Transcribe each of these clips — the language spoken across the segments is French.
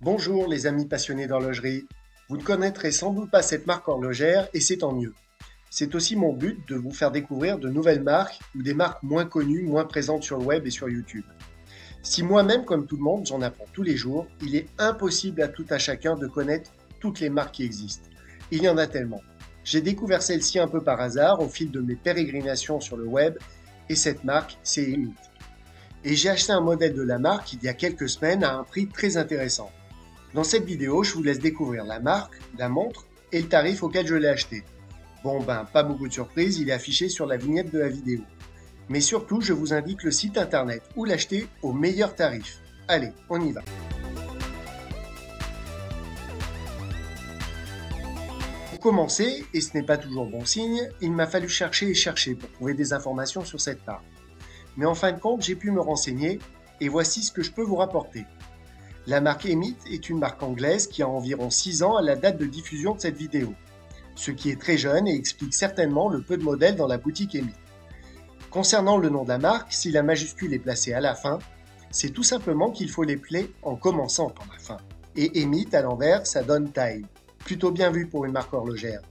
Bonjour les amis passionnés d'horlogerie. Vous ne connaîtrez sans doute pas cette marque horlogère et c'est tant mieux. C'est aussi mon but de vous faire découvrir de nouvelles marques ou des marques moins connues, moins présentes sur le web et sur YouTube. Si moi-même, comme tout le monde, j'en apprends tous les jours, il est impossible à tout à chacun de connaître toutes les marques qui existent. Il y en a tellement. J'ai découvert celle-ci un peu par hasard au fil de mes pérégrinations sur le web et cette marque, c'est Emit. Et j'ai acheté un modèle de la marque il y a quelques semaines à un prix très intéressant. Dans cette vidéo, je vous laisse découvrir la marque, la montre et le tarif auquel je l'ai acheté. Pas beaucoup de surprise, il est affiché sur la vignette de la vidéo. Mais surtout, je vous indique le site internet où l'acheter au meilleur tarif. Allez, on y va. Pour commencer, et ce n'est pas toujours bon signe, il m'a fallu chercher et chercher pour trouver des informations sur cette marque. Mais en fin de compte, j'ai pu me renseigner et voici ce que je peux vous rapporter. La marque Emit est une marque anglaise qui a environ 6 ans à la date de diffusion de cette vidéo, ce qui est très jeune et explique certainement le peu de modèles dans la boutique Emit. Concernant le nom de la marque, si la majuscule est placée à la fin, c'est tout simplement qu'il faut l'épeler en commençant par la fin. Et Emit à l'envers, ça donne Time. Plutôt bien vu pour une marque horlogère.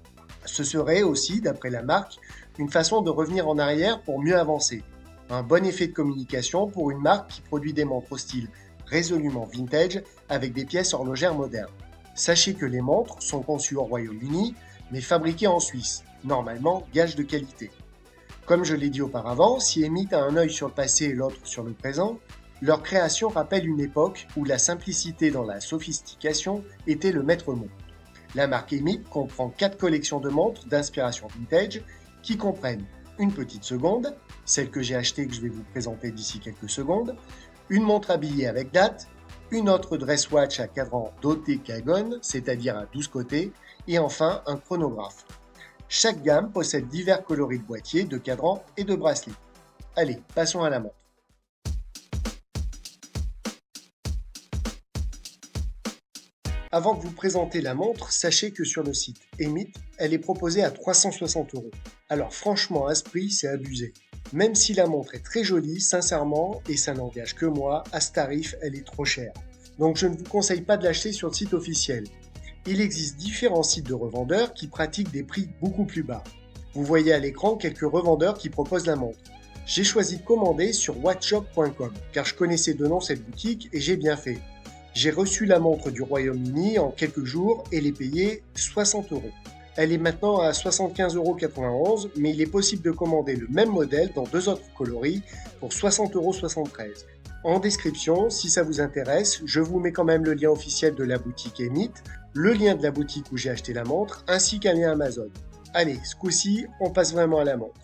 Ce serait aussi, d'après la marque, une façon de revenir en arrière pour mieux avancer. Un bon effet de communication pour une marque qui produit des montres au style résolument vintage avec des pièces horlogères modernes. Sachez que les montres sont conçues au Royaume-Uni, mais fabriquées en Suisse, normalement gage de qualité. Comme je l'ai dit auparavant, si Emit a un œil sur le passé et l'autre sur le présent, leur création rappelle une époque où la simplicité dans la sophistication était le maître mot. La marque Emit comprend 4 collections de montres d'inspiration vintage qui comprennent une petite seconde, celle que j'ai achetée et que je vais vous présenter d'ici quelques secondes, une montre habillée avec date, une autre dress watch à cadran doté Kagon, c'est-à-dire à 12 côtés, et enfin un chronographe. Chaque gamme possède divers coloris de boîtier, de cadran et de bracelet. Allez, passons à la montre. Avant de vous présenter la montre, sachez que sur le site Emit, elle est proposée à 360 €. Alors franchement, à ce prix, c'est abusé. Même si la montre est très jolie, sincèrement, et ça n'engage que moi, à ce tarif, elle est trop chère. Donc je ne vous conseille pas de l'acheter sur le site officiel. Il existe différents sites de revendeurs qui pratiquent des prix beaucoup plus bas. Vous voyez à l'écran quelques revendeurs qui proposent la montre. J'ai choisi de commander sur watchshop.com car je connaissais de nom cette boutique et j'ai bien fait. J'ai reçu la montre du Royaume-Uni en quelques jours et l'ai payée 60 €. Elle est maintenant à 75,91 €, mais il est possible de commander le même modèle dans 2 autres coloris pour 60,73 €. En description, si ça vous intéresse, je vous mets quand même le lien officiel de la boutique Emit, le lien de la boutique où j'ai acheté la montre, ainsi qu'un lien Amazon. Allez, ce coup-ci, on passe vraiment à la montre.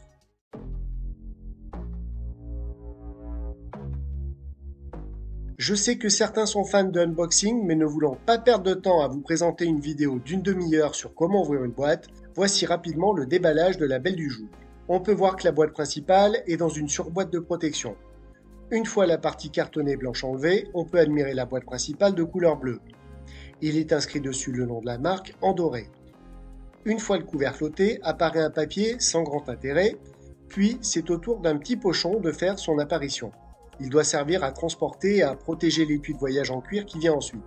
Je sais que certains sont fans de unboxing, mais ne voulant pas perdre de temps à vous présenter une vidéo d'une demi-heure sur comment ouvrir une boîte, voici rapidement le déballage de la belle du jour. On peut voir que la boîte principale est dans une surboîte de protection. Une fois la partie cartonnée blanche enlevée, on peut admirer la boîte principale de couleur bleue. Il est inscrit dessus le nom de la marque en doré. Une fois le couvercle ôté, apparaît un papier sans grand intérêt, puis c'est au tour d'un petit pochon de faire son apparition. Il doit servir à transporter et à protéger l'étui de voyage en cuir qui vient ensuite.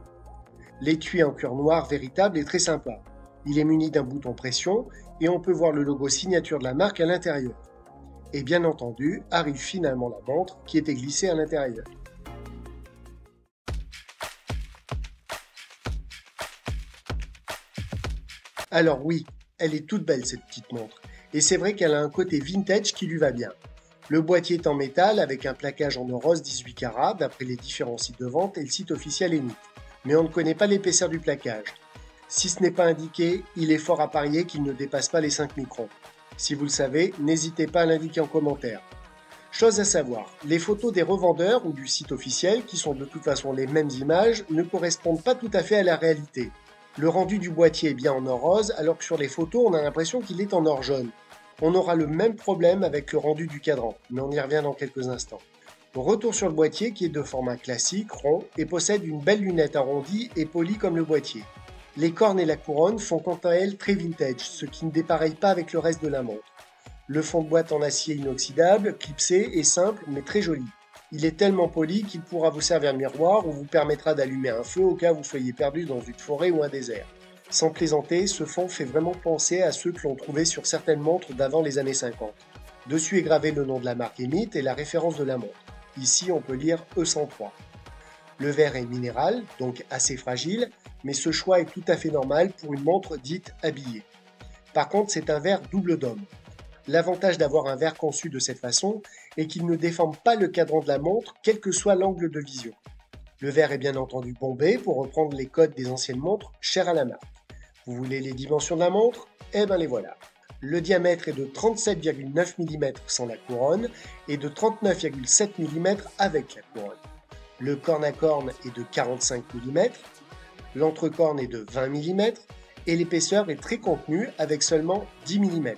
L'étui en cuir noir véritable est très sympa. Il est muni d'un bouton pression et on peut voir le logo signature de la marque à l'intérieur. Et bien entendu, arrive finalement la montre qui était glissée à l'intérieur. Alors oui, elle est toute belle cette petite montre. Et c'est vrai qu'elle a un côté vintage qui lui va bien. Le boîtier est en métal avec un plaquage en or rose 18 carats d'après les différents sites de vente et le site officiel Emit. Mais on ne connaît pas l'épaisseur du plaquage. Si ce n'est pas indiqué, il est fort à parier qu'il ne dépasse pas les 5 microns. Si vous le savez, n'hésitez pas à l'indiquer en commentaire. Chose à savoir, les photos des revendeurs ou du site officiel, qui sont de toute façon les mêmes images, ne correspondent pas tout à fait à la réalité. Le rendu du boîtier est bien en or rose, alors que sur les photos, on a l'impression qu'il est en or jaune. On aura le même problème avec le rendu du cadran, mais on y revient dans quelques instants. Retour sur le boîtier qui est de format classique, rond, et possède une belle lunette arrondie et polie comme le boîtier. Les cornes et la couronne font quant à elles très vintage, ce qui ne dépareille pas avec le reste de la montre. Le fond de boîte en acier inoxydable, clipsé, est simple mais très joli. Il est tellement poli qu'il pourra vous servir de miroir ou vous permettra d'allumer un feu au cas où vous soyez perdu dans une forêt ou un désert. Sans plaisanter, ce fond fait vraiment penser à ceux que l'on trouvait sur certaines montres d'avant les années 50. Dessus est gravé le nom de la marque Emit et la référence de la montre. Ici, on peut lire E103. Le verre est minéral, donc assez fragile, mais ce choix est tout à fait normal pour une montre dite habillée. Par contre, c'est un verre double dôme. L'avantage d'avoir un verre conçu de cette façon est qu'il ne déforme pas le cadran de la montre, quel que soit l'angle de vision. Le verre est bien entendu bombé pour reprendre les codes des anciennes montres chères à la marque. Vous voulez les dimensions de la montre? Eh ben les voilà. Le diamètre est de 37,9 mm sans la couronne et de 39,7 mm avec la couronne. Le corne à corne est de 45 mm, l'entrecorne est de 20 mm et l'épaisseur est très contenue avec seulement 10 mm.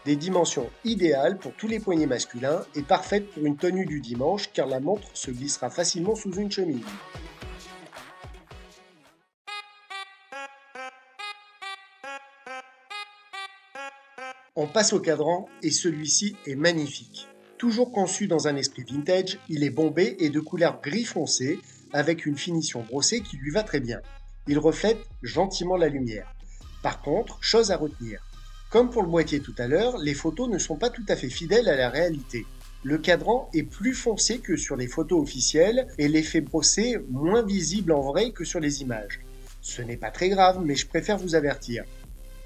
Des dimensions idéales pour tous les poignets masculins et parfaites pour une tenue du dimanche car la montre se glissera facilement sous une chemise. On passe au cadran et celui-ci est magnifique. Toujours conçu dans un esprit vintage, il est bombé et de couleur gris foncé avec une finition brossée qui lui va très bien. Il reflète gentiment la lumière. Par contre, chose à retenir. Comme pour le boîtier tout à l'heure, les photos ne sont pas tout à fait fidèles à la réalité. Le cadran est plus foncé que sur les photos officielles et l'effet brossé moins visible en vrai que sur les images. Ce n'est pas très grave, mais je préfère vous avertir.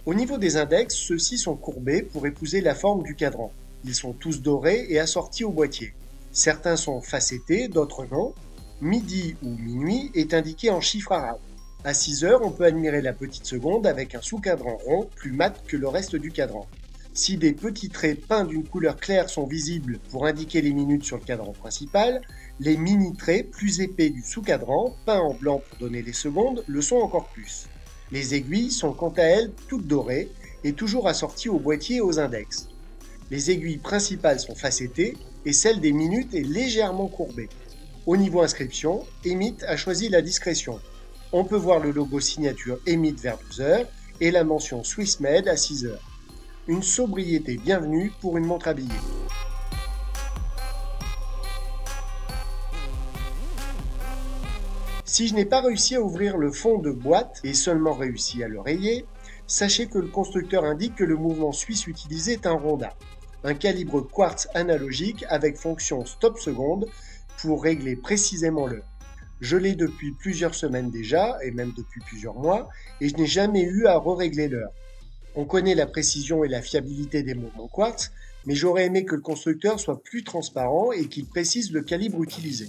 Au niveau des index, ceux-ci sont courbés pour épouser la forme du cadran. Ils sont tous dorés et assortis au boîtier. Certains sont facettés, d'autres non. Midi ou minuit est indiqué en chiffres arabes. À 6 heures, on peut admirer la petite seconde avec un sous-cadran rond plus mat que le reste du cadran. Si des petits traits peints d'une couleur claire sont visibles pour indiquer les minutes sur le cadran principal, les mini-traits plus épais du sous-cadran, peints en blanc pour donner les secondes, le sont encore plus. Les aiguilles sont quant à elles toutes dorées et toujours assorties au boîtier et aux index. Les aiguilles principales sont facettées et celle des minutes est légèrement courbée. Au niveau inscription, Emit a choisi la discrétion. On peut voir le logo signature Emit vers 12 h et la mention Swiss Made à 6 h. Une sobriété bienvenue pour une montre habillée. Si je n'ai pas réussi à ouvrir le fond de boîte et seulement réussi à le rayer, sachez que le constructeur indique que le mouvement suisse utilisé est un Ronda, un calibre quartz analogique avec fonction stop seconde pour régler précisément l'heure. Je l'ai depuis plusieurs semaines déjà, et même depuis plusieurs mois, et je n'ai jamais eu à re-régler l'heure. On connaît la précision et la fiabilité des mouvements quartz, mais j'aurais aimé que le constructeur soit plus transparent et qu'il précise le calibre utilisé.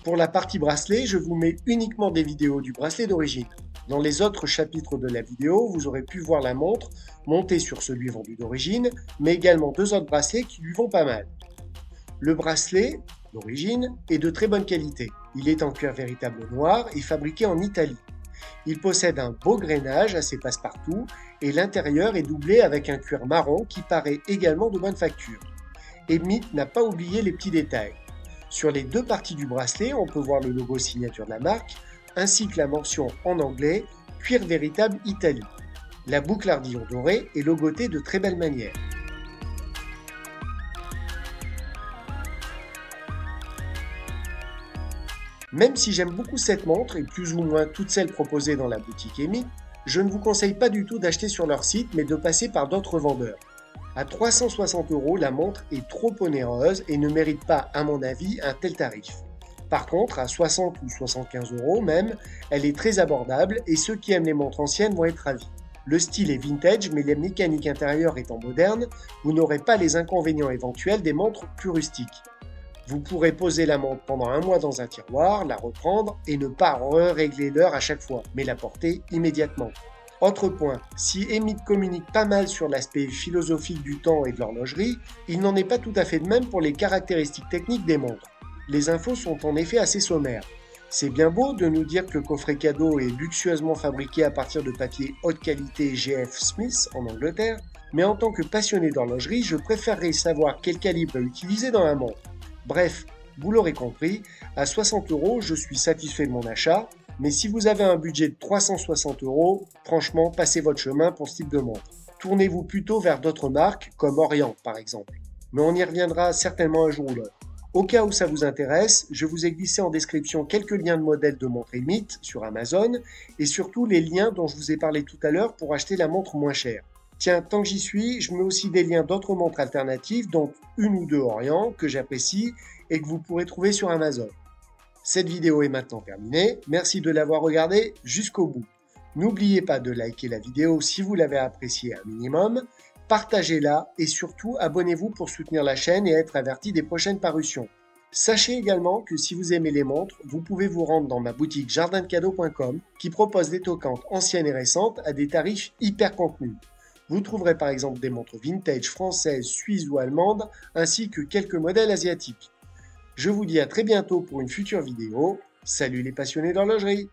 Pour la partie bracelet, je vous mets uniquement des vidéos du bracelet d'origine. Dans les autres chapitres de la vidéo, vous aurez pu voir la montre montée sur celui vendu d'origine, mais également deux autres bracelets qui lui vont pas mal. Le bracelet d'origine est de très bonne qualité. Il est en cuir véritable noir et fabriqué en Italie. Il possède un beau grainage assez passe-partout et l'intérieur est doublé avec un cuir marron qui paraît également de bonne facture. Emit n'a pas oublié les petits détails. Sur les deux parties du bracelet, on peut voir le logo signature de la marque, ainsi que la mention en anglais « Cuir véritable Italie ». La boucle ardillon dorée est logotée de très belle manière. Même si j'aime beaucoup cette montre et plus ou moins toutes celles proposées dans la boutique Emit, je ne vous conseille pas du tout d'acheter sur leur site mais de passer par d'autres vendeurs. À 360 €, la montre est trop onéreuse et ne mérite pas, à mon avis, un tel tarif. Par contre, à 60 ou 75 € même, elle est très abordable et ceux qui aiment les montres anciennes vont être ravis. Le style est vintage, mais les mécaniques intérieures étant modernes, vous n'aurez pas les inconvénients éventuels des montres plus rustiques. Vous pourrez poser la montre pendant un mois dans un tiroir, la reprendre et ne pas régler l'heure à chaque fois, mais la porter immédiatement. Autre point, si Emit communique pas mal sur l'aspect philosophique du temps et de l'horlogerie, il n'en est pas tout à fait de même pour les caractéristiques techniques des montres. Les infos sont en effet assez sommaires. C'est bien beau de nous dire que le coffret cadeau est luxueusement fabriqué à partir de papier haute qualité GF Smith en Angleterre, mais en tant que passionné d'horlogerie, je préférerais savoir quel calibre est utilisé dans la montre. Bref, vous l'aurez compris, à 60 €, je suis satisfait de mon achat, Mais si vous avez un budget de 360 €, franchement, passez votre chemin pour ce type de montre. Tournez-vous plutôt vers d'autres marques, comme Orient par exemple. Mais on y reviendra certainement un jour ou l'autre. Au cas où ça vous intéresse, je vous ai glissé en description quelques liens de modèles de montres Emite sur Amazon et surtout les liens dont je vous ai parlé tout à l'heure pour acheter la montre moins chère. Tiens, tant que j'y suis, je mets aussi des liens d'autres montres alternatives, dont une ou deux Orient que j'apprécie et que vous pourrez trouver sur Amazon. Cette vidéo est maintenant terminée, merci de l'avoir regardée jusqu'au bout. N'oubliez pas de liker la vidéo si vous l'avez appréciée un minimum, partagez-la et surtout abonnez-vous pour soutenir la chaîne et être averti des prochaines parutions. Sachez également que si vous aimez les montres, vous pouvez vous rendre dans ma boutique jardindecadeaux.com qui propose des toquantes anciennes et récentes à des tarifs hyper contenus. Vous trouverez par exemple des montres vintage françaises, suisses ou allemandes ainsi que quelques modèles asiatiques. Je vous dis à très bientôt pour une future vidéo. Salut les passionnés d'horlogerie!